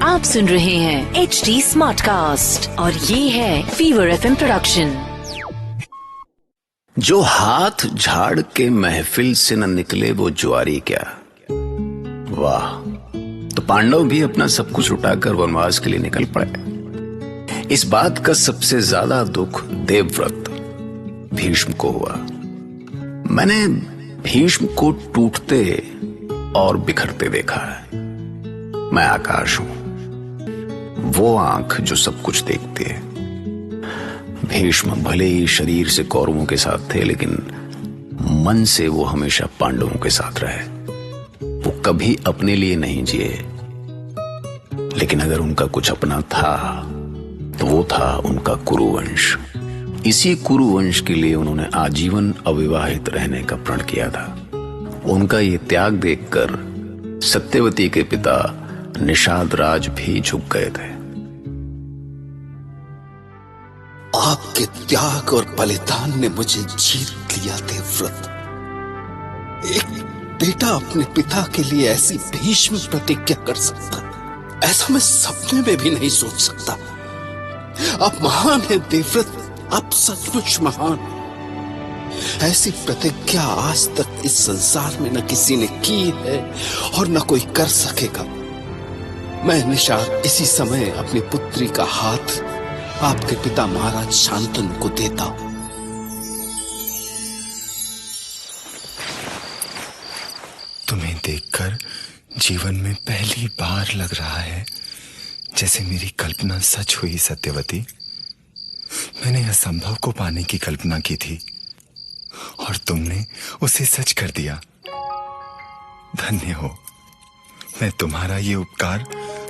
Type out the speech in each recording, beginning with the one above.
आप सुन रहे हैं HD स्मार्ट कास्ट और ये है फीवर FM प्रोडक्शन। जो हाथ झाड़ के महफिल से न निकले वो जुआरी क्या। वाह, तो पांडव भी अपना सब कुछ उठाकर वनवास के लिए निकल पड़े। इस बात का सबसे ज्यादा दुख देवव्रत भीष्म को हुआ। मैंने भीष्म को टूटते और बिखरते देखा है। मैं आकाश हूं, वो आंख जो सब कुछ देखती है। भीष्म भले ही शरीर से कौरवों के साथ थे, लेकिन मन से वो हमेशा पांडवों के साथ रहे। वो कभी अपने लिए नहीं जिए, लेकिन अगर उनका कुछ अपना था तो वो था उनका कुरुवंश। इसी कुरुवंश के लिए उन्होंने आजीवन अविवाहित रहने का प्रण किया था। उनका ये त्याग देखकर सत्यवती के पिता निषाद राज भी झुक गए थे। आपके त्याग और बलिदान ने मुझे जीत लिया देवव्रत। एक बेटा अपने पिता के लिए ऐसी भीष्म प्रतिज्ञा कर सकता, ऐसा मैं सपने में भी नहीं सोच सकता। आप महान हैं देवव्रत, आप सचमुच महान। ऐसी प्रतिज्ञा आज तक इस संसार में न किसी ने की है और न कोई कर सकेगा। मैं निषाद इसी समय अपनी पुत्री का हाथ आपके पिता महाराज शांतनु को देता हूं। तुम्हें देखकर जीवन में पहली बार लग रहा है जैसे मेरी कल्पना सच हुई। सत्यवती, मैंने असंभव को पाने की कल्पना की थी और तुमने उसे सच कर दिया। धन्य हो, मैं तुम्हारा ये उपकार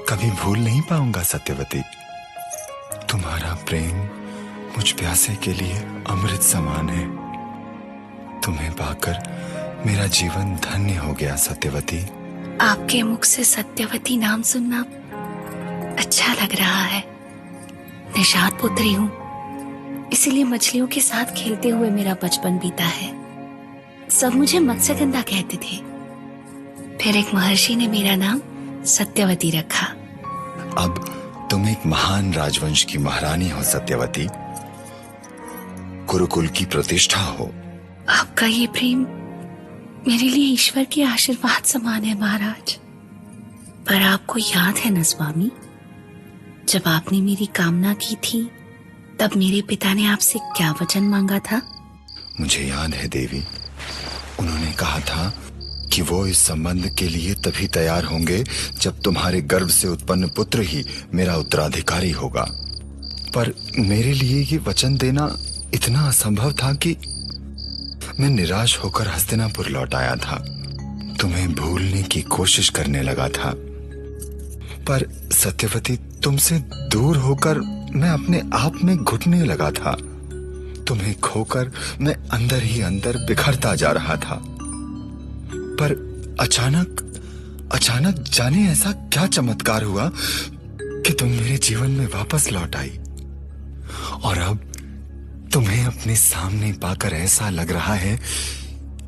कभी भूल नहीं पाऊंगा सत्यवती। तुम्हारा प्रेम मुझ प्यासे के लिए अमृत समान है। तुम्हें पाकर मेरा जीवन धन्य हो गया सत्यवती। आपके मुख से सत्यवती नाम सुनना अच्छा लग रहा है। निषाद पुत्री हूँ, इसीलिए मछलियों के साथ खेलते हुए मेरा बचपन बीता है। सब मुझे मत्स्यगंधा कहते थे। फिर एक महर्षि ने मेरा नाम सत्यवती रखा। अब तुम एक महान राजवंश की महारानी हो सत्यवती, गुरुकुल की प्रतिष्ठा हो। आपका ये प्रेम मेरे लिए ईश्वर के आशीर्वाद समान है महाराज। पर आपको याद है न स्वामी, जब आपने मेरी कामना की थी तब मेरे पिता ने आपसे क्या वचन मांगा था? मुझे याद है देवी, उन्होंने कहा था कि वो इस संबंध के लिए तभी तैयार होंगे जब तुम्हारे गर्भ से उत्पन्न पुत्र ही मेरा उत्तराधिकारी होगा। पर मेरे लिए ये वचन देना इतना असंभव था कि मैं निराश होकर हस्तिनापुर लौट आया था। तुम्हें भूलने की कोशिश करने लगा था, पर सत्यवती, तुमसे दूर होकर मैं अपने आप में घुटने लगा था। तुम्हें खोकर मैं अंदर ही अंदर बिखरता जा रहा था। पर अचानक जाने ऐसा क्या चमत्कार हुआ कि तुम मेरे जीवन में वापस लौट आई। और अब तुम्हें अपने सामने पाकर ऐसा लग रहा है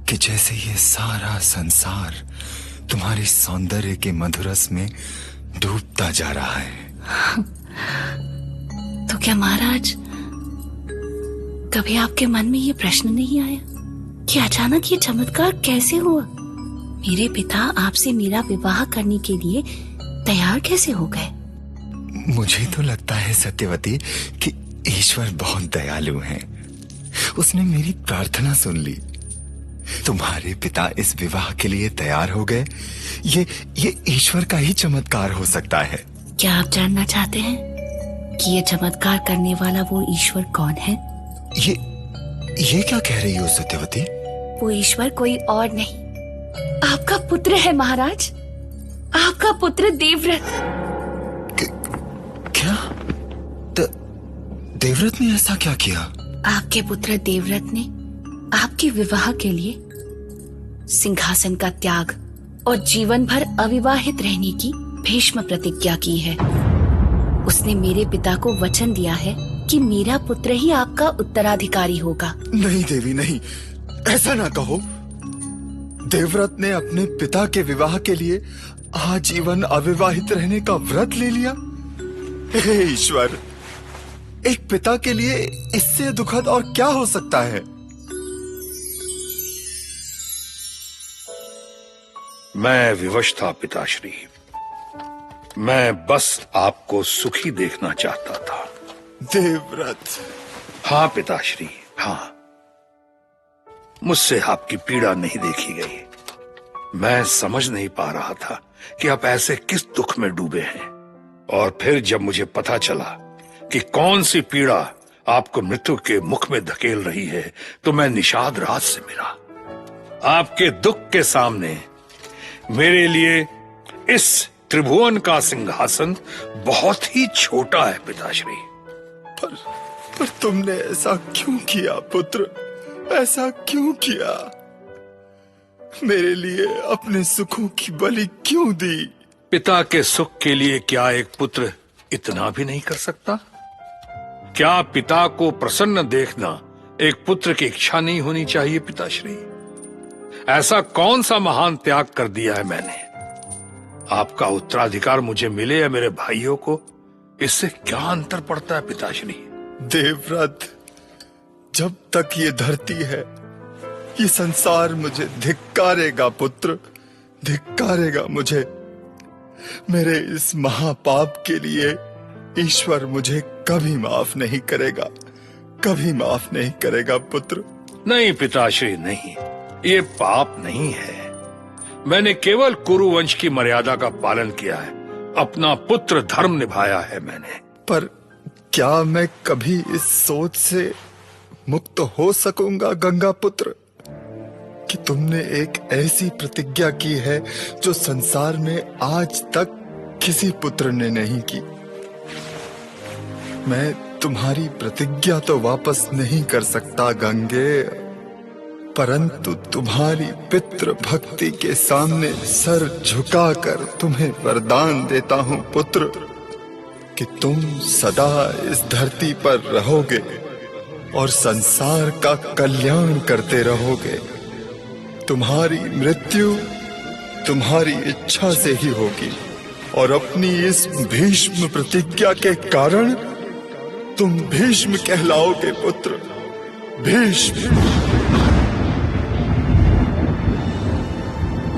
कि जैसे ये सारा संसार तुम्हारे सौंदर्य के मधुरस में डूबता जा रहा है। तो क्या महाराज, कभी आपके मन में ये प्रश्न नहीं आया कि अचानक ये चमत्कार कैसे हुआ? मेरे पिता आपसे मेरा विवाह करने के लिए तैयार कैसे हो गए? मुझे तो लगता है सत्यवती कि ईश्वर बहुत दयालु है। उसने मेरी प्रार्थना सुन ली। तुम्हारे पिता इस विवाह के लिए तैयार हो गए। ये ईश्वर का ही चमत्कार हो सकता है। क्या आप जानना चाहते हैं कि ये चमत्कार करने वाला वो ईश्वर कौन है? ये क्या कह रही हो सत्यवती? वो ईश्वर कोई और नहीं, आपका पुत्र है महाराज, आपका पुत्र देवव्रत। क्या? देवव्रत ने ऐसा क्या किया? आपके पुत्र देवव्रत ने आपके विवाह के लिए सिंहासन का त्याग और जीवन भर अविवाहित रहने की भीष्म प्रतिज्ञा की है। उसने मेरे पिता को वचन दिया है कि मेरा पुत्र ही आपका उत्तराधिकारी होगा। नहीं देवी, नहीं, ऐसा ना कहो। देवव्रत ने अपने पिता के विवाह के लिए आजीवन अविवाहित रहने का व्रत ले लिया। हे ईश्वर, एक पिता के लिए इससे दुखद और क्या हो सकता है। मैं विवश था पिताश्री। मैं बस आपको सुखी देखना चाहता था। देवव्रत। हाँ पिताश्री, हाँ। मुझसे आपकी पीड़ा नहीं देखी गई। मैं समझ नहीं पा रहा था कि आप ऐसे किस दुख में डूबे हैं। और फिर जब मुझे पता चला कि कौन सी पीड़ा आपको मृत्यु के मुख में धकेल रही है, तो मैं निषाद राज से मिला। आपके दुख के सामने मेरे लिए इस त्रिभुवन का सिंहासन बहुत ही छोटा है पिताश्री। पर तुमने ऐसा क्यों किया पुत्र? ऐसा क्यों किया? मेरे लिए अपने सुखों की बलि क्यों दी? पिता के सुख के लिए क्या एक पुत्र इतना भी नहीं कर सकता? क्या पिता को प्रसन्न देखना एक पुत्र की इच्छा नहीं होनी चाहिए पिताश्री? ऐसा कौन सा महान त्याग कर दिया है मैंने? आपका उत्तराधिकार मुझे मिले या मेरे भाइयों को, इससे क्या अंतर पड़ता है पिताश्री? देवव्रत, जब तक ये धरती है, ये संसार मुझे धिक्कारेगा पुत्र, धिक्कारेगा मुझे। मेरे इस महापाप के लिए ईश्वर मुझे कभी माफ नहीं करेगा, कभी माफ नहीं करेगा पुत्र। नहीं पिताश्री, नहीं, ये पाप नहीं है। मैंने केवल कुरुवंश की मर्यादा का पालन किया है, अपना पुत्र धर्म निभाया है मैंने। पर क्या मैं कभी इस सोच से मुक्त हो सकूंगा गंगा पुत्र कि तुमने एक ऐसी प्रतिज्ञा की है जो संसार में आज तक किसी पुत्र ने नहीं की? मैं तुम्हारी प्रतिज्ञा तो वापस नहीं कर सकता गंगे, परंतु तुम्हारी पितृ भक्ति के सामने सर झुकाकर तुम्हें वरदान देता हूं पुत्र कि तुम सदा इस धरती पर रहोगे और संसार का कल्याण करते रहोगे। तुम्हारी मृत्यु तुम्हारी इच्छा से ही होगी और अपनी इस भीष्म प्रतिज्ञा के कारण तुम भीष्म कहलाओगे पुत्र, भीष्म।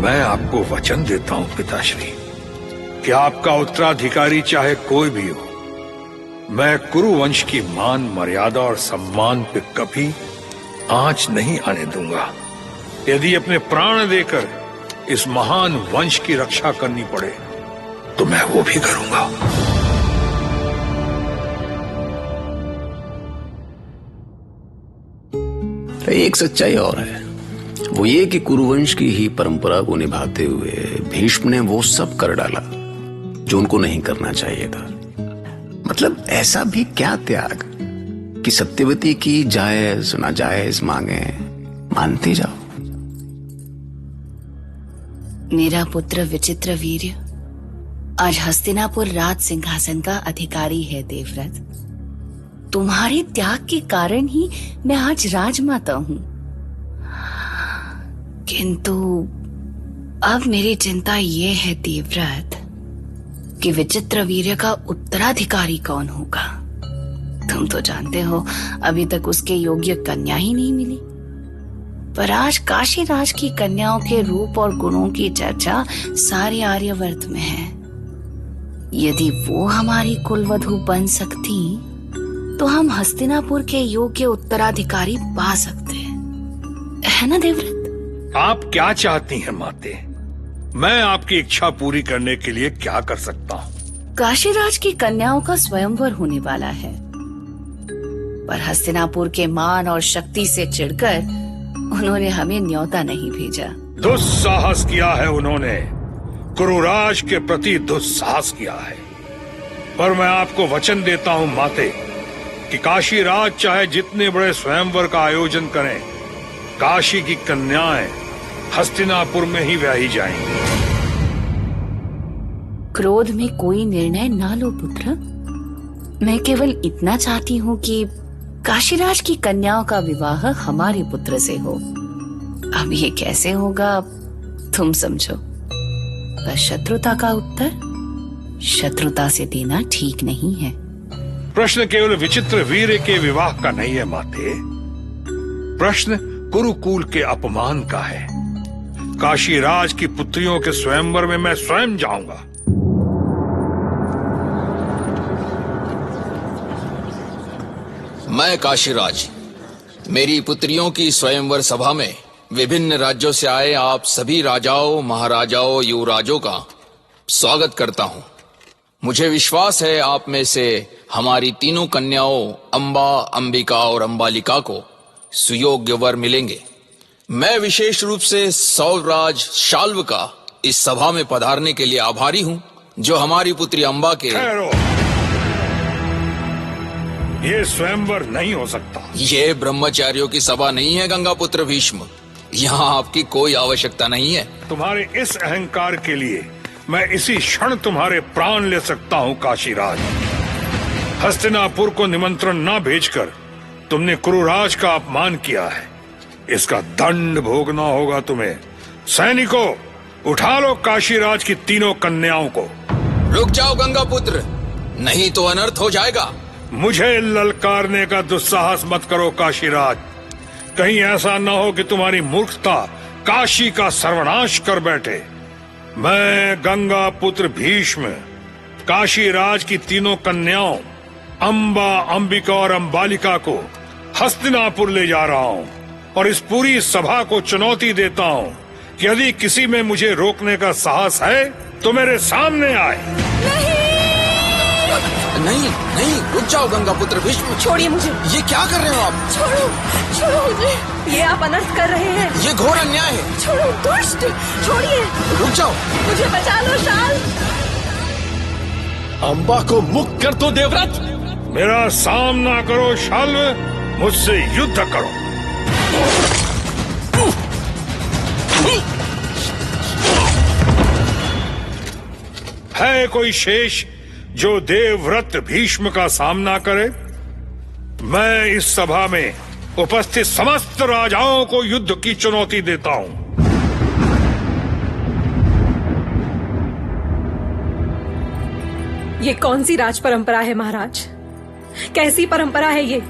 मैं आपको वचन देता हूं पिताश्री कि आपका उत्तराधिकारी चाहे कोई भी हो, मैं कुरुवंश की मान मर्यादा और सम्मान पे कभी आंच नहीं आने दूंगा। यदि अपने प्राण देकर इस महान वंश की रक्षा करनी पड़े तो मैं वो भी करूंगा। एक सच्चाई और है, वो ये कि कुरुवंश की ही परंपरा को निभाते हुए भीष्म ने वो सब कर डाला जो उनको नहीं करना चाहिए था। मतलब ऐसा भी क्या त्याग कि सत्यवती की जायज नाजायज मांगे मानते जाओ। मेरा पुत्र विचित्र वीर्य आज हस्तिनापुर राज सिंहासन का अधिकारी है देवव्रत। तुम्हारे त्याग के कारण ही मैं आज राजमाता हूं। किंतु अब मेरी चिंता ये है देवव्रत कि विचित्र वीर्य का उत्तराधिकारी कौन होगा। तुम तो जानते हो अभी तक उसके योग्य कन्या ही नहीं मिली, पर आज काशी राज की कन्याओं के रूप और गुणों की चर्चा सारे आर्यवर्त में है। यदि वो हमारी कुलवधू बन सकती तो हम हस्तिनापुर के योग्य उत्तराधिकारी पा सकते हैं, है ना देवव्रत? आप क्या चाहती हैं माते? मैं आपकी इच्छा पूरी करने के लिए क्या कर सकता हूँ? काशीराज की कन्याओं का स्वयंवर होने वाला है, पर हस्तिनापुर के मान और शक्ति से चिढ़कर उन्होंने हमें न्योता नहीं भेजा। दुस्साहस किया है उन्होंने, कुरुराज के प्रति दुस्साहस किया है। पर मैं आपको वचन देता हूँ माते कि काशी राज चाहे जितने बड़े स्वयंवर का आयोजन करें, काशी की कन्याएं हस्तिनापुर में ही ब्याही जाएंगी। क्रोध में कोई निर्णय ना लो पुत्र। मैं केवल इतना चाहती हूँ कि काशीराज की कन्याओं का विवाह हमारे पुत्र से हो। अब ये कैसे होगा तुम समझो। पर शत्रुता का उत्तर शत्रुता से देना ठीक नहीं है। प्रश्न केवल विचित्र वीर के विवाह का नहीं है माते, प्रश्न कुरुकुल के अपमान का है। काशी राज की पुत्रियों के स्वयंवर में मैं स्वयं जाऊंगा। मैं काशीराज, मेरी पुत्रियों की स्वयंवर सभा में विभिन्न राज्यों से आए आप सभी राजाओं, महाराजाओं, युवराजों का स्वागत करता हूं। मुझे विश्वास है आप में से हमारी तीनों कन्याओं अंबा, अंबिका और अंबालिका को सुयोग्य वर मिलेंगे। मैं विशेष रूप से सौरराज शाल्व का इस सभा में पधारने के लिए आभारी हूं, जो हमारी पुत्री अंबा के। ठहरो, ये स्वयंवर नहीं हो सकता। ये ब्रह्मचारियों की सभा नहीं है गंगापुत्र भीष्म, यहाँ आपकी कोई आवश्यकता नहीं है। तुम्हारे इस अहंकार के लिए मैं इसी क्षण तुम्हारे प्राण ले सकता हूँ काशीराज। हस्तिनापुर को निमंत्रण न भेजकर तुमने कुरुराज का अपमान किया है, इसका दंड भोगना होगा तुम्हें। सैनिकों, उठा लो काशीराज की तीनों कन्याओं को। रुक जाओ गंगापुत्र, नहीं तो अनर्थ हो जाएगा। मुझे ललकारने का दुस्साहस मत करो काशीराज, कहीं ऐसा न हो कि तुम्हारी मूर्खता काशी का सर्वनाश कर बैठे। मैं गंगा पुत्र भीष्म काशी राज की तीनों कन्याओं अंबा, अंबिका और अंबालिका को हस्तिनापुर ले जा रहा हूँ और इस पूरी सभा को चुनौती देता हूँ कि यदि किसी में मुझे रोकने का साहस है तो मेरे सामने आए। नहीं नहीं, रुक जाओ गंगापुत्र भीष्म। छोड़िए मुझे। ये क्या कर रहे हो आप? छोड़ो, छोड़ो मुझे, ये आप अनर्थ कर रहे हैं। ये घोर अन्याय है। छोड़ो दुष्ट, छोड़िए। रुक जाओ, मुझे बचा लो शाल। अंबा को मुक्त कर दो देवव्रत। मेरा सामना करो शाल्व, मुझसे युद्ध करो। है कोई शेष जो देवव्रत भीष्म का सामना करे? मैं इस सभा में उपस्थित समस्त राजाओं को युद्ध की चुनौती देता हूं। ये कौन सी राज परंपरा है महाराज? कैसी परंपरा है ये?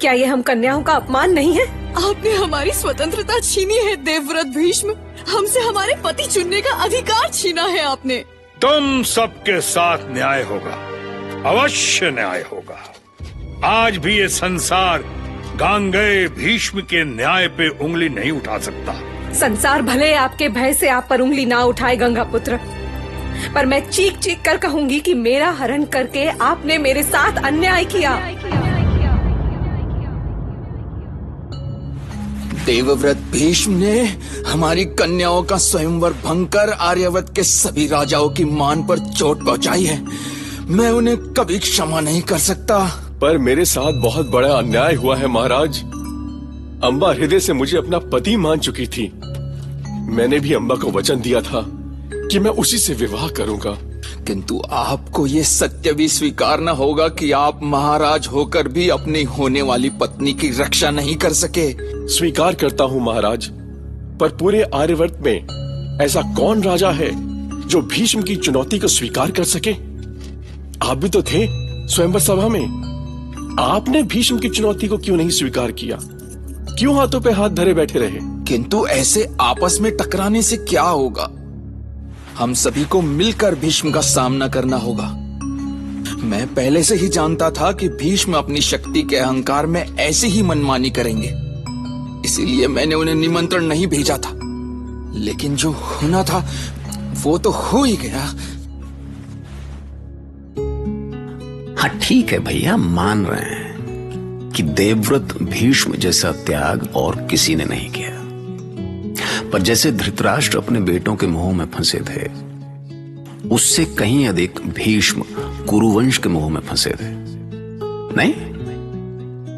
क्या ये हम कन्याओं का अपमान नहीं है? आपने हमारी स्वतंत्रता छीनी है देवव्रत भीष्म, हमसे हमारे पति चुनने का अधिकार छीना है आपने। तुम सबके साथ न्याय होगा, अवश्य न्याय होगा। आज भी ये संसार गांगेय भीष्म के न्याय पे उंगली नहीं उठा सकता। संसार भले आपके भय से आप पर उंगली ना उठाए गंगापुत्र, पर मैं चीख चीख कर कहूंगी कि मेरा हरण करके आपने मेरे साथ अन्याय किया। देवव्रत भीष्म ने हमारी कन्याओं का स्वयंवर भंग कर आर्यावर्त के सभी राजाओं की मान पर चोट पहुंचाई है। मैं उन्हें कभी क्षमा नहीं कर सकता। पर मेरे साथ बहुत बड़ा अन्याय हुआ है महाराज। अंबा हृदय से मुझे अपना पति मान चुकी थी। मैंने भी अंबा को वचन दिया था कि मैं उसी से विवाह करूंगा। किंतु आपको ये सत्य भी स्वीकारना होगा कि आप महाराज होकर भी अपनी होने वाली पत्नी की रक्षा नहीं कर सके। स्वीकार करता हूँ महाराज, पर पूरे आर्यावर्त में ऐसा कौन राजा है जो भीष्म की चुनौती को स्वीकार कर सके? आप भी तो थे स्वयंवर सभा में। आपने भीष्म की चुनौती को क्यों नहीं स्वीकार किया? क्यों हाथों पे हाथ धरे बैठे रहे? किंतु ऐसे आपस में टकराने से क्या होगा? हम सभी को मिलकर भीष्म का सामना करना होगा। मैं पहले से ही जानता था कि भीष्म अपनी शक्ति के अहंकार में ऐसी ही मनमानी करेंगे, इसीलिए मैंने उन्हें निमंत्रण नहीं भेजा था। लेकिन जो होना था वो तो हो ही गया। हाँ ठीक है भैया, मान रहे हैं कि देवव्रत भीष्म जैसा त्याग और किसी ने नहीं किया। पर जैसे धृतराष्ट्र अपने बेटों के मोह में फंसे थे, उससे कहीं अधिक भीष्म कुरुवंश के मोह में फंसे थे, नहीं?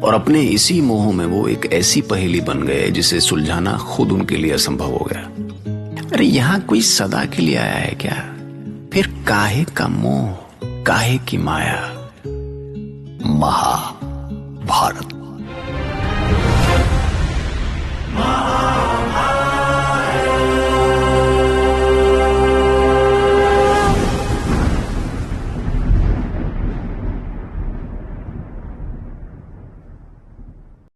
और अपने इसी मोह में वो एक ऐसी पहेली बन गए जिसे सुलझाना खुद उनके लिए असंभव हो गया। अरे यहां कोई सदा के लिए आया है क्या? फिर काहे का मोह, काहे की माया? महाभारत।